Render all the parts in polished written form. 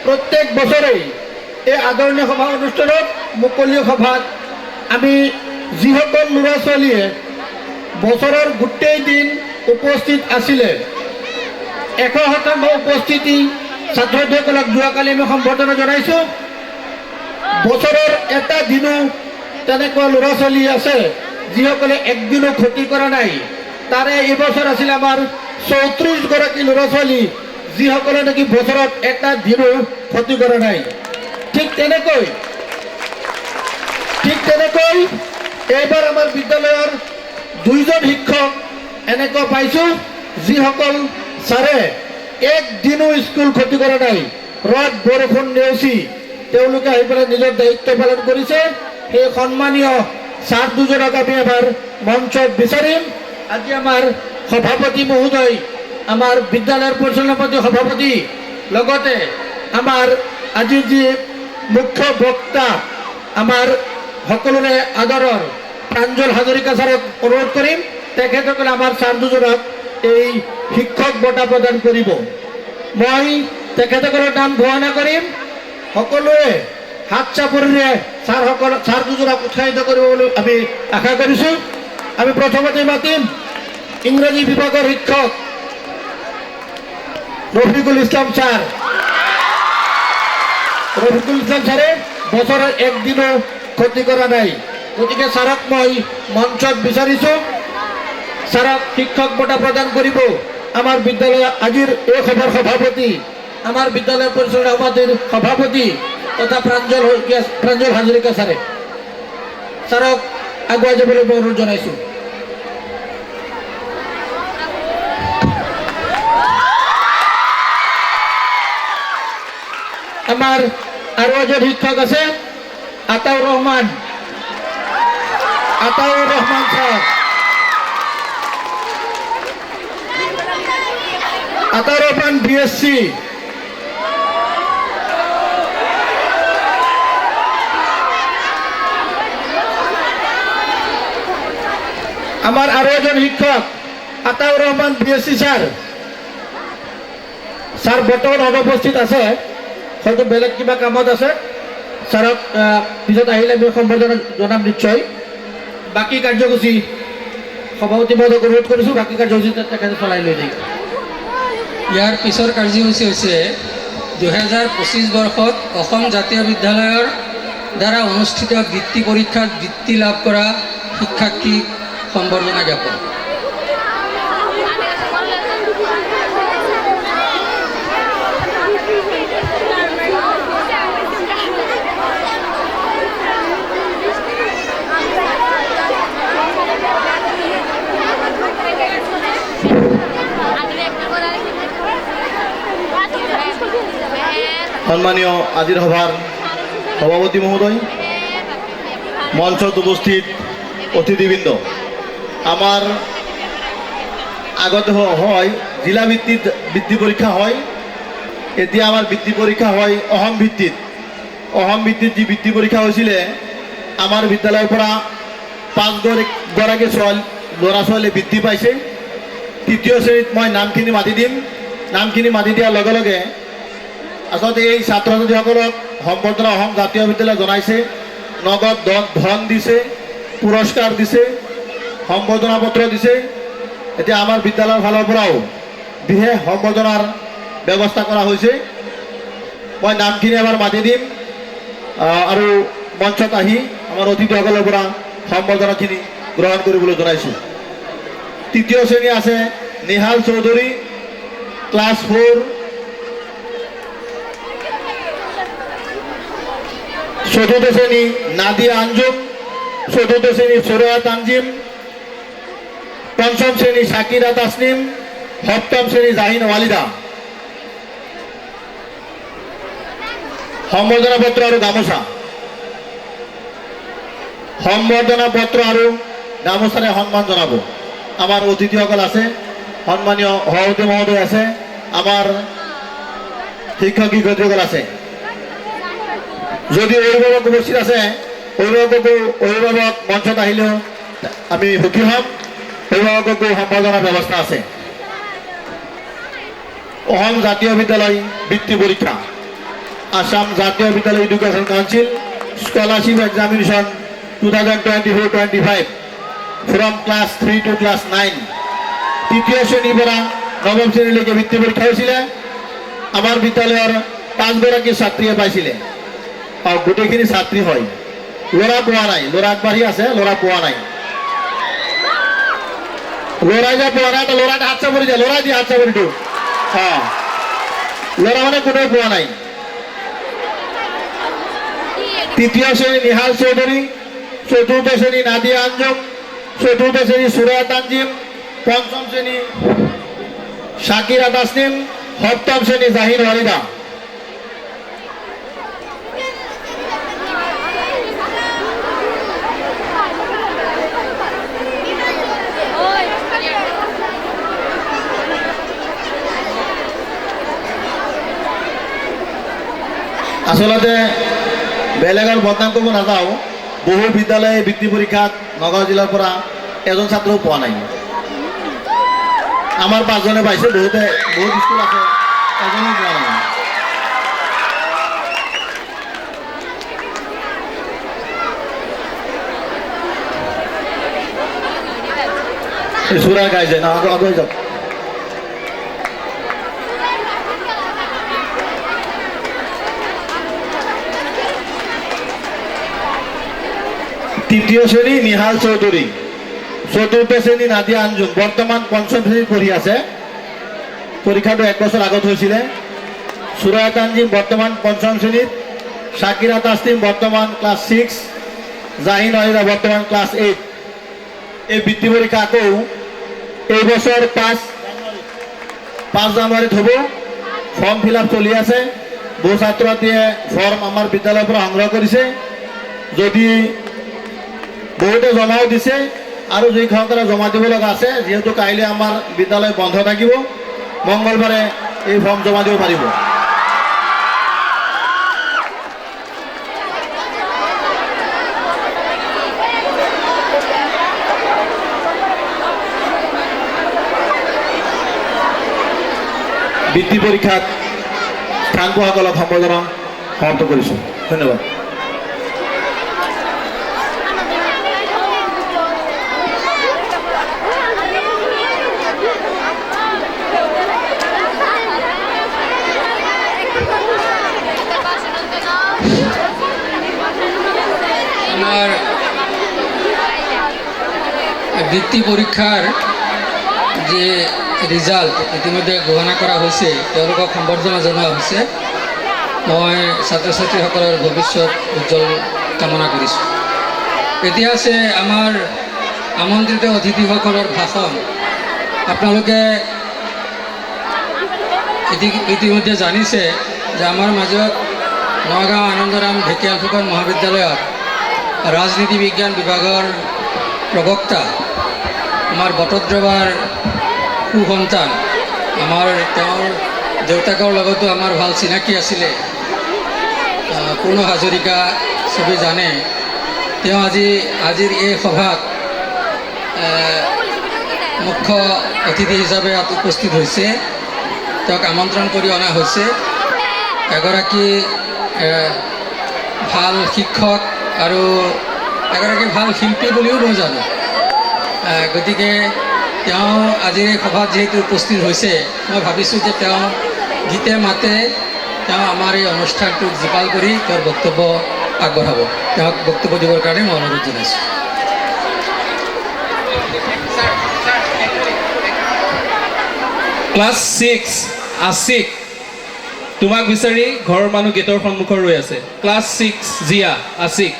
প্ৰত্যেক বছৰেই এই আদৰণীয় সভা অনুষ্ঠানত মুকলি সভাত আমি যিসকল ল'ৰা ছোৱালীয়ে বছৰৰ গোটেই দিন উপস্থিত আছিলে 100% উপস্থিতি ছাত্ৰসকলক যোৱাকালি আমি সম্বৰ্ধনা জনাইছোঁ। বছৰৰ এটা দিনো তেনেকুৱা ল'ৰা ছোৱালী আছে যিসকলে একদিনো ক্ষতি কৰা নাই। তাৰে এইবছৰ আছিল আমাৰ 34 গৰাকী ল'ৰা ছোৱালী যিসকলে নেকি বছৰত এটা দিনো ক্ষতি কৰা নাই। ঠিক তেনেকৈ এইবাৰ আমাৰ বিদ্যালয়ৰ 2জন শিক্ষক এনেকুৱা পাইছোঁ যিসকল ছাৰে একদিনো স্কুল ক্ষতি কৰা নাই। ৰদ বৰষুণ নেওচি তেওঁলোকে আহি পেলাই নিজৰ দায়িত্ব পালন কৰিছে। সেই সন্মানীয় ছাৰ দুজনক আমি এবাৰ মঞ্চত বিচাৰিম। আজি আমাৰ সভাপতি মহোদয়, আমাৰ বিদ্যালয়ৰ পৰিচালনা সভাপতি, লগতে আমাৰ আজি যি মুখ্য বক্তা আমাৰ সকলোৰে আদৰৰ প্ৰাঞ্জল হাজৰিকা ছাৰক অনুৰোধ কৰিম তেখেতসকলে আমাৰ ছাৰ দুজনক এই শিক্ষক বঁটা প্ৰদান কৰিব। মই তেখেতসকলৰ নাম ঘোষণা কৰিম। সকলোৱে হাত চাপৰিৰে ছাৰ দুজনক উৎসাহিত কৰিব বুলি আমি আশা কৰিছোঁ। আমি প্ৰথমতে মাতিম ইংৰাজী বিভাগৰ শিক্ষক ৰফিকুল ইছলাম ছাৰ। ৰফিকুল ইছলাম ছাৰে বছৰৰ একদিনো ক্ষতি কৰা নাই, গতিকে ছাৰক মই মঞ্চত বিচাৰিছোঁ। ছাৰক শিক্ষক বঁটা প্ৰদান কৰিব আমাৰ বিদ্যালয় আজিৰ এই সভাৰ সভাপতি, আমাৰ বিদ্যালয় পৰিচালনা সমিতিৰ সভাপতি তথা প্ৰাঞ্জল হাজৰিকা ছাৰে। ছাৰক আগুৱাই যাবলৈ মই অনুৰোধ জনাইছোঁ। আমাৰ আৰু এজন শিক্ষক আছে আতাউর রহমান স্যার। আতাউর রহমান BSc। আমার আরো একজন শিক্ষক Ataur Rahman BSc sir. Sir বর্তমান অনুপস্থিত আছে, হয়তো বেলেগ কিবা কামত আছে। ছাৰক পিছত আহিলে আমি সম্বৰ্ধনা জনাম নিশ্চয়। বাকী কাৰ্যসূচী সভাপতি মহোদয়ক অনুৰোধ কৰিছোঁ, বাকী কাৰ্যসূচী তেখেতে চলাই লৈ থাকিব। ইয়াৰ পিছৰ কাৰ্যসূচী হৈছে 2025 বৰ্ষত অসম জাতীয় বিদ্যালয়ৰ দ্বাৰা অনুষ্ঠিত বৃত্তি পৰীক্ষাত বৃত্তি লাভ কৰা শিক্ষাৰ্থীক সম্বৰ্ধনা জ্ঞাপন। সম্মানীয় আজিৰ সভাৰ সভাপতি মহোদয়, মঞ্চত উপস্থিত অতিথিবৃন্দ, আমাৰ আগতে হয় জিলা ভিত্তিত বৃত্তি পৰীক্ষা হয়, এতিয়া আমাৰ বৃত্তি পৰীক্ষা হয় অসম ভিত্তিত। অসম ভিত্তিত যি বৃত্তি পৰীক্ষা হৈছিলে আমাৰ বিদ্যালয়ৰ পৰা 5 গৰাকী ল'ৰা ছোৱালীয়ে বৃত্তি পাইছে। তৃতীয় শ্ৰেণীত মই নামখিনি মাতি দিম। নামখিনি মাতি দিয়াৰ লগে লগে আচলতে এই ছাত্ৰ ছাত্ৰীসকলক সম্বৰ্ধনা অসম জাতীয় বিদ্যালয় জনাইছে, নগদ ধন দিছে, পুৰস্কাৰ দিছে, সম্বৰ্ধনা পত্ৰ দিছে। এতিয়া আমাৰ বিদ্যালয়ৰ ফালৰ পৰাও বিশেষ সম্বৰ্ধনাৰ ব্যৱস্থা কৰা হৈছে। মই নামখিনি এবাৰ মাতি দিম আৰু মঞ্চত আহি আমাৰ অতিথিসকলৰ পৰা সম্বৰ্ধনাখিনি গ্ৰহণ কৰিবলৈ জনাইছোঁ। তৃতীয় শ্ৰেণী আছে নিহাল চৌধুৰী, ক্লাছ 4। চতুৰ্থ শ্ৰেণী নাদিয়া আঞ্জুম, চতুৰ্থ শ্ৰেণী সৰোয়া তানজিম, পঞ্চম শ্ৰেণী শাকিৰা তাসনিম, সপ্তম শ্ৰেণী জাহিন ওয়ালিদা। সম্বৰ্ধনা পত্ৰ আৰু গামোচা, সম্বৰ্ধনা পত্ৰ আৰু গামোচাৰে সন্মান জনাব আমাৰ অতিথিসকল আছে। সন্মানীয় সভাপতি মহোদয় আছে, আমাৰ শিক্ষক শিক্ষয়িত্ৰীসকল আছে। যদি অভিভাৱক উপস্থিত আছে, অভিভাৱক মঞ্চত আহিলেও আমি সুখী হ'ম। অভিভাৱককো সম্বৰ্ধনাৰ ব্যৱস্থা আছে। অসম জাতীয় বিদ্যালয় বৃত্তি পৰীক্ষা আসাম জাতীয় বিদ্যালয় education council scholarship examination 2024-25 from class 3 to class 9 তৃতীয় শ্ৰেণীৰ পৰা নৱম শ্ৰেণীলৈকে বৃত্তি পৰীক্ষা হৈছিলে আমাৰ বিদ্যালয়ৰ 5 গৰাকী ছাত্ৰীয়ে পাইছিলে আৰু গোটেইখিনি ছাত্ৰী হয় ল'ৰা পোৱা নাই ল'ৰা আগবাঢ়ি আছে ল'ৰা পোৱা নাই ল'ৰাই যে পোৱা নাই ল'ৰা হাত চাপৰি যায় ল'ৰাই দিয়ে হাত চাপৰিটো ল'ৰা মানে কোনেও পোৱা নাই তৃতীয় শ্রেণী নিহাল চৌধুরী চতুর্থ শ্রেণী নাদিয়া আঞ্জুম চতুর্থ শ্রেণী সুরায়া তানজিম পঞ্চম শ্রেণী শাকিরা তাসনিম সপ্তম শ্রেণী জাহির ওয়ালিদা আসলতে বেলেগৰ বদনাম কৰিব নাযাওঁ বহু বিদ্যালয়ে বৃত্তি পৰীক্ষাত নগাঁও জিলাৰ পৰা এজন ছাত্ৰও পোৱা নাই আমাৰ 5 জনে পাইছে বহুত স্কুল আছে এজনো পোৱা নাই সুৰা গাইছে না আগুৱাই যাওক তৃতীয় শ্রেণী নিহাল চৌধুরী চতুর্থ শ্রেণী নাদিয়া আঞ্জুম বর্তমান পঞ্চম শ্রেণী পঢ়ি আছে পরীক্ষাটো 1 বছর আগত হয়েছিল সুরায়া তানজিম বর্তমান পঞ্চম শ্রেণীত শাকিরা তাসনিম বর্তমান ক্লাস 6 জাহিন ওয়ালিদা বর্তমান ক্লাস 8 এই বৃত্তি পরীক্ষা আকৌ এই বছর 5 জানুৱাৰীত হ'ব ফৰ্ম ফিল আপ চলি আছে বহু ছাত্ৰ ছাত্ৰীয়ে ফৰ্ম আমাৰ বিদ্যালয়েৰ পৰা সংগ্ৰহ কৰেছে যদি বহুতে জমাও দিছে আৰু যিসকলে জমা দিব লগা আছে যেহেতু কাইলৈ আমাৰ বিদ্যালয় বন্ধ থাকিব মঙ্গলবাৰে এই ফৰ্ম জমা দিব পাৰিব বৃত্তি পৰীক্ষাত স্থান পোৱাসকলক সম্বোধন সমাপ্ত কৰিছোঁ ধন্যবাদ আমাৰ বৃত্তি পৰীক্ষাৰ যে ৰিজাল্ট ইতিমধ্যে ঘোষণা কৰা হৈছে তেওঁলোকক সম্বৰ্ধনা জনোৱা হৈছে মই ছাত্ৰ ছাত্ৰীসকলৰ ভৱিষ্যত উজ্জ্বল কামনা কৰিছোঁ এতিয়া আছে আমাৰ আমন্ত্ৰিত অতিথিসকলৰ ভাষণ আপোনালোকে ইতিমধ্যে জানিছে যে আমাৰ মাজত নগাঁও আনন্দৰাম ঢেকিয়াল ফুকন মহাবিদ্যালয়ৰ ৰাজনীতি বিজ্ঞান বিভাগৰ প্ৰবক্তা আমাৰ বটদ্ৰৱাৰ সুসন্তান আমাৰ তেওঁৰ দেউতাকৰ লগতো আমাৰ ভাল চিনাকি আছিলে পূৰ্ণ হাজৰিকা চবেই জানে তেওঁ আজিৰ এই সভাত মুখ্য অতিথি হিচাপে ইয়াত উপস্থিত হৈছে তেওঁক আমন্ত্ৰণ কৰি অনা হৈছে এগৰাকী ভাল শিক্ষক আৰু এগৰাকী ভাল শিল্পী বুলিও মই জানো গতিকে তেওঁ আজিৰ এই সভাত যেহেতু উপস্থিত হৈছে মই ভাবিছোঁ যে তেওঁ গীতে মাতে তেওঁ আমাৰ এই অনুষ্ঠানটোক জীপাল কৰি তেওঁৰ বক্তব্য আগবঢ়াব তেওঁক বক্তব্য দিবৰ কাৰণে মই অনুৰোধ জনাইছোঁ ক্লাছ 6 আছিক তোমাক বিচাৰি ঘৰৰ মানুহ গেটৰ সন্মুখত ৰৈ আছে ক্লাছ 6 জিয়া আছিক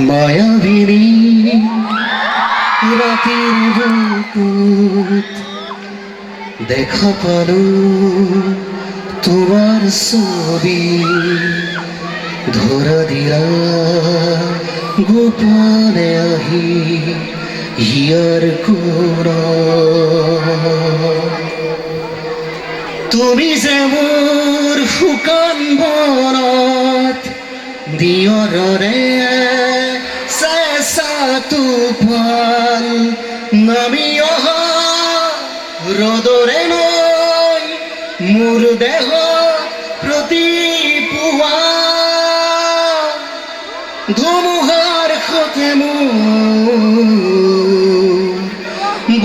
মায়াবিনী রাতের বুকুত দেখা পালো তোমার ছবি ধরা দিলা গোপনে আহি হিয়ার কোনা তুমি যে মোর শুকান বনত দিয়ৰে কেঁচা তুফান নামি অহা ৰ'দৰে নৈ মোৰ দেহ প্ৰতি পুৱা ধুমুহাৰ সতে মোৰ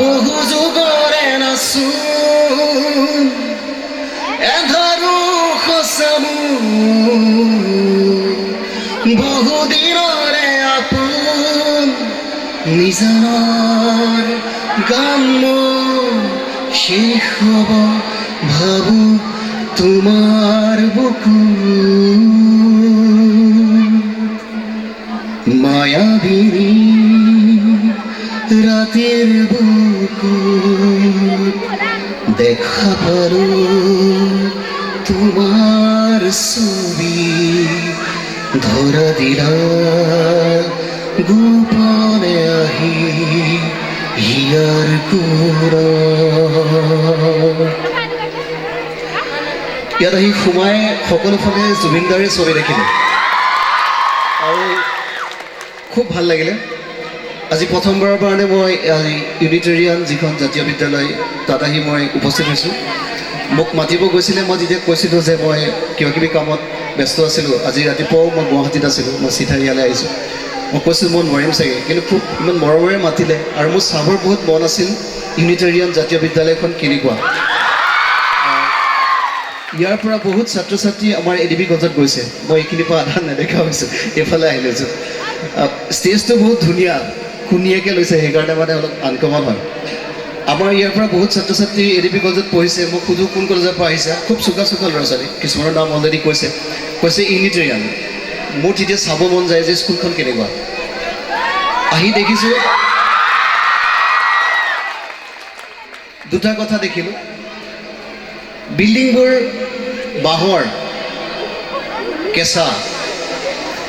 বহু যুগৰে নাচোন এধাৰো সঁচা মোৰ বহুদিনৰে আপোন নিজানৰ গান মোৰ শেষ হ'ব ভাবো তোমাৰ বুকু মায়াবিনী ৰাতেৰ বুকুত দেখা পালো তোমাৰ ছবি ধৰা দিলা গোপনে আহি হিয়াৰ কোৰা ইয়াত আহি সোমাই সকলো ফালে জুবিনদাৰে ছবি দেখিলে আৰু খুব ভাল লাগিলে আজি প্ৰথমবাৰৰ কাৰণে মই ইউনিটেৰিয়ান যিখন জাতীয় বিদ্যালয় তাত আহি মই উপস্থিত হৈছোঁ মোক মাতিব গৈছিলে মই যেতিয়া কৈছিলোঁ যে মই কিবা কিবি কামত ব্যস্ত আছিলোঁ আজি ৰাতিপুৱাও মই গুৱাহাটীত আছিলোঁ মই চিধা ইয়ালৈ আহিছোঁ মই কৈছোঁ মই নোৱাৰিম চাগে কিন্তু খুব ইমান মৰমেৰে মাতিলে আৰু মোৰ চাবৰ বহুত মন আছিল ইউনিটেৰিয়ান জাতীয় বিদ্যালয়খন কেনেকুৱা ইয়াৰ পৰা বহুত ছাত্ৰ ছাত্ৰী আমাৰ এডিবি গঞ্জত গৈছে মই এইখিনিৰ পৰা আধা নেদেখা হৈছোঁ এইফালে আহি লৈছোঁ ষ্টেজটো বহুত ধুনীয়া ধুনীয়াকৈ লৈছে সেইকাৰণে মানে অলপ আনকমন হয় আমাৰ ইয়াৰ পৰা বহুত ছাত্ৰ ছাত্ৰী এডিবি কলেজত পঢ়িছে মই সুধোঁ কোন কলেজৰ পৰা আহিছে খুব চোকা ল'ৰা ছোৱালী কিছুমানৰ নাম অলৰেডি কৈছে ইউনিটেৰিয়ান মোৰ তেতিয়া চাব মন যায় যে স্কুলখন কেনেকুৱা আহি দেখিছোঁ দুটা কথা দেখিলোঁ বিল্ডিংবোৰ বাঁহৰ কেঁচা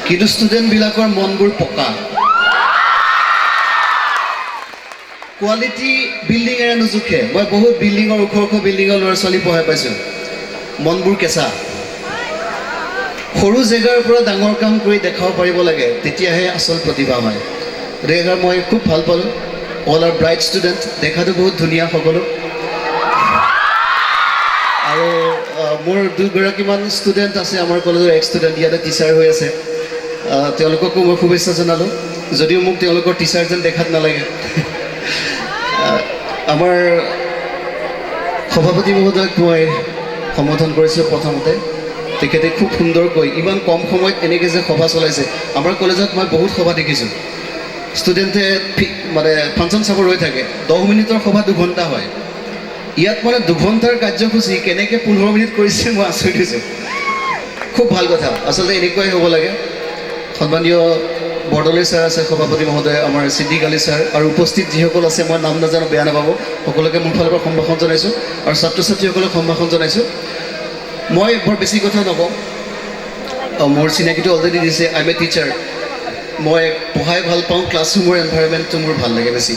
কিন্তু ষ্টুডেণ্টবিলাকৰ মনবোৰ পকা কোৱালিটি বিল্ডিঙেৰে নোজোখে মই বহুত বিল্ডিঙৰ ওখ ওখ বিল্ডিঙৰ ল'ৰা ছোৱালী পঢ়াই পাইছোঁ মনবোৰ কেঁচা সৰু জেগাৰ পৰা ডাঙৰ কাম কৰি দেখাব পাৰিব লাগে তেতিয়াহে আচল প্ৰতিভা হয় গতিকে মই খুব ভাল পালোঁ অল আৰ ব্ৰাইট ষ্টুডেণ্ট দেখাটো বহুত ধুনীয়া সকলো আৰু মোৰ দুগৰাকীমান ষ্টুডেণ্ট আছে আমাৰ কলেজৰ এক্স ষ্টুডেণ্ট ইয়াতে টিচাৰ হৈ আছে তেওঁলোককো মই শুভেচ্ছা জনালোঁ যদিও মোক তেওঁলোকৰ টিচাৰ যেন দেখাত নালাগে আমাৰ সভাপতি মহোদয়ক মই সম্বোধন কৰিছোঁ প্ৰথমতে তেখেতে খুব সুন্দৰকৈ ইমান কম সময়ত এনেকৈ যে সভা চলাইছে আমাৰ কলেজত মই বহুত সভা দেখিছোঁ ষ্টুডেণ্টে মানে ফাংচন চাব ৰৈ থাকে 10 মিনিটৰ সভা 2 ঘণ্টা হয় ইয়াত মানে 2 ঘণ্টাৰ কাৰ্যসূচী কেনেকৈ 15 মিনিট কৰিছে মই আচৰিত হৈছোঁ খুব ভাল কথা আচলতে এনেকুৱাই হ'ব লাগে সন্মানীয় বৰদলৈ ছাৰ আছে সভাপতি মহোদয় আমাৰ ছিদ্দিক আলী ছাৰ আৰু উপস্থিত যিসকল আছে মই নাম নাজানো বেয়া নাপাব সকলোকে মোৰ ফালৰ পৰা সম্ভাষণ জনাইছোঁ আৰু ছাত্ৰ ছাত্ৰীসকলক সম্ভাষণ জনাইছোঁ মই বৰ বেছি কথা নকওঁ মোৰ চিনাকিটো অলৰেডি দিছে আই এম এ টিচাৰ মই পঢ়াই ভাল পাওঁ ক্লাছৰুমৰ এনভাইৰনমেণ্টটো মোৰ ভাল লাগে বেছি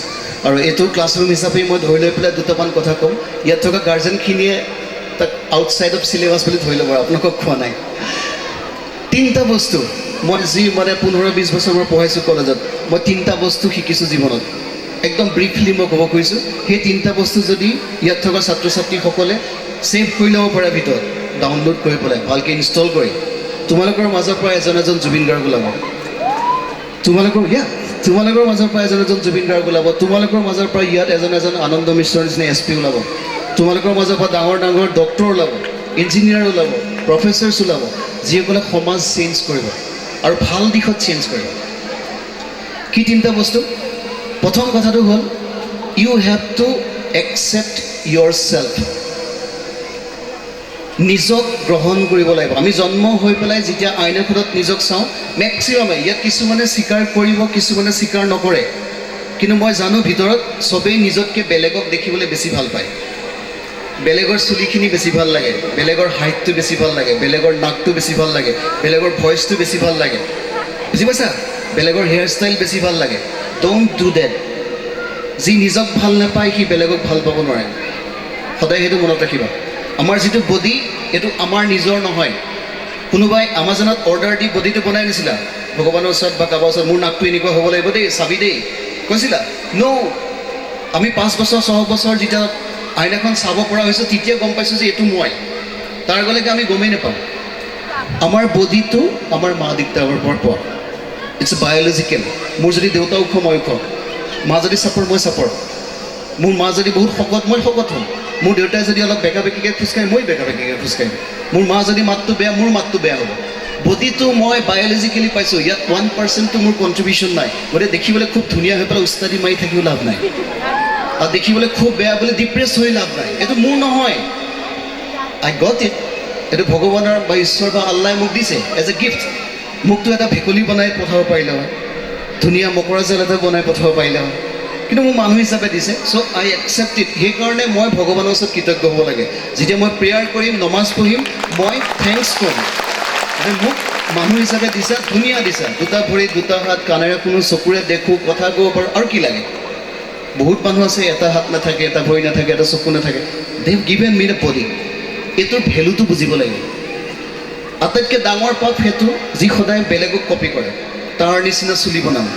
আৰু এইটো ক্লাছৰুম হিচাপে মই ধৰি লৈ পেলাই দুটামান কথা ক'ম ইয়াত থকা গাৰ্জেনখিনিয়ে তাক আউটছাইড অফ চিলেবাছ বুলি ধৰি ল'ব আপোনালোকক খোৱা নাই 3টা বস্তু মই যি মানে 15-20 বছৰ মই পঢ়াইছোঁ কলেজত মই 3টা বস্তু শিকিছোঁ জীৱনত একদম ব্ৰিফলি মই ক'ব খুজিছোঁ সেই 3টা বস্তু যদি ইয়াত থকা ছাত্ৰ ছাত্ৰীসকলে ছেভ কৰি ল'ব পাৰে ভিতৰত ডাউনলোড কৰি পেলাই ভালকৈ ইনষ্টল কৰি তোমালোকৰ মাজৰ পৰা এজন জুবিন গাৰ্গ ওলাব তোমালোকৰ মাজৰ পৰা এজন জুবিন গাৰ্গ ওলাব তোমালোকৰ মাজৰ পৰা ইয়াত এজন আনন্দ মিশ্ৰৰ নিচিনা SP ওলাব তোমালোকৰ মাজৰ পৰা ডাঙৰ ডাঙৰ ডক্টৰ ওলাব ইঞ্জিনিয়াৰ ওলাব প্ৰফেচাৰ্ছ ওলাব যিসকলে সমাজ চেঞ্জ কৰিব আৰু ভাল দিশত চেঞ্জ কৰিব কি 3টা বস্তু প্ৰথম কথাটো হ'ল you have to accept yourself নিজক গ্ৰহণ কৰিব লাগিব আমি জন্ম হৈ পেলাই যেতিয়া আইনাখনত নিজক চাওঁ মেক্সিমামে ইয়াত কিছুমানে স্বীকাৰ কৰিব কিছুমানে স্বীকাৰ নকৰে কিন্তু মই জানো ভিতৰত চবেই নিজতকৈ বেলেগক দেখিবলৈ বেছি ভাল পায় বেলেগৰ চুলিখিনি বেছি ভাল লাগে বেলেগৰ হাইটটো বেছি ভাল লাগে বেলেগৰ নাকটো বেছি ভাল লাগে বেলেগৰ ভইচটো বেছি ভাল লাগে বুজি পাইছা বেলেগৰ হেয়াৰ ষ্টাইল বেছি ভাল লাগে ডোণ্ট ডু ডেট যি নিজক ভাল নাপায় সি বেলেগক ভাল পাব নোৱাৰে সদায় সেইটো মনত ৰাখিবা আমাৰ যিটো বডি এইটো আমাৰ নিজৰ নহয় কোনোবাই আমাজনত অৰ্ডাৰ দি বডিটো বনাই নিছিলা ভগৱানৰ ওচৰত বা কাৰোবাৰ ওচৰত মোৰ নাকটো এনেকুৱা হ'ব লাগিব দেই, চাবি দেই, কৈছিলা? ন'। আমি 5 বছৰ 6 বছৰ যেতিয়া আইনাখন চাব পৰা হৈছোঁ তেতিয়া গম পাইছোঁ যে এইটো মই। তাৰ আগলৈকে আমি গমেই নাপাওঁ। আমাৰ বডিটো আমাৰ মা দেউতাৰ পৰা পোৱা, ইটছ বায়'লজিকেল। মোৰ যদি দেউতা ওখ মই ওখ, মা যদি চাপৰ মই চাপৰ, মোৰ মা যদি বহুত শকত মই শকত হ'ম, মোৰ দেউতাই যদি অলপ বেকা বেকিকৈ খোজকাঢ়ে মই বেকা বেকিকৈ খোজকাঢ়িম, মোৰ মা যদি মাতটো বেয়া মোৰ মাতটো বেয়া হ'ব। বডিটো মই বায়'লজিকেলি পাইছোঁ, ইয়াত 1%টো মোৰ কণ্ট্ৰিবিউশ্যন নাই। গতিকে দেখিবলৈ খুব ধুনীয়া হৈ পেলাই উস্তাদি মাৰি থাকিও লাভ নাই, আৰু দেখিবলৈ খুব বেয়া বুলি ডিপ্ৰেছ হৈ লাভ নাই। এইটো মোৰ নহয়, আই গট ইট। এইটো ভগৱানৰ বা ঈশ্বৰ বা আল্লাই মোক দিছে এজ এ গিফ্ট। মোকতো এটা ভেকুলী বনাই পঠাব পাৰিলে হয়, ধুনীয়া মকৰা জাল এটা বনাই পঠাব পাৰিলে হয়, কিন্তু মোক মানুহ হিচাপে দিছে। চ' আই একচেপ্ট ইট। সেইকাৰণে মই ভগৱানৰ ওচৰত কৃতজ্ঞ হ'ব লাগে। যেতিয়া মই প্ৰেয়াৰ কৰিম, নমাজ পঢ়িম, মই থেংকছ কৰিম যে মোক মানুহ হিচাপে দিছা, ধুনীয়া দিছা, 2টা ভৰি 2টা হাত, কাণেৰে শুনো, চকুৰে দেখোঁ, কথা ক'ব পাৰোঁ, আৰু কি লাগে? বহুত মানুহ আছে এটা হাত নাথাকে, এটা ভৰি নাথাকে, এটা চকু নাথাকে। They have given me the body. এইটোৰ ভেলুটো বুজিব লাগিব। আটাইতকৈ ডাঙৰ পাপ সেইটো যি সদায় বেলেগক কপি কৰে। তাৰ নিচিনা চুলি বনাম,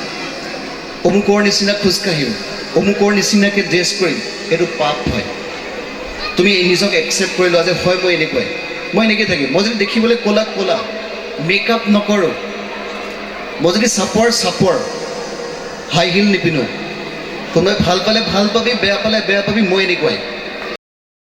অমুকৰ নিচিনা খোজকাঢ়িম, অমুকৰ নিচিনাকৈ ড্ৰেছ কৰিম, এইটো পাপ হয়। তুমি নিজক একচেপ্ট কৰি লোৱা যে হয় মই এনেকুৱাই, মই এনেকৈ থাকিম। মই যদি দেখিবলৈ ক'লা ক'লা, মেকআপ নকৰোঁ, মই যদি চাপৰ চাপৰ, হাই হিল নিপিন্ধোঁ, কোনোবাই ভাল পালে ভাল পাবি, বেয়া পালে বেয়া পাবি, মই এনেকুৱাই।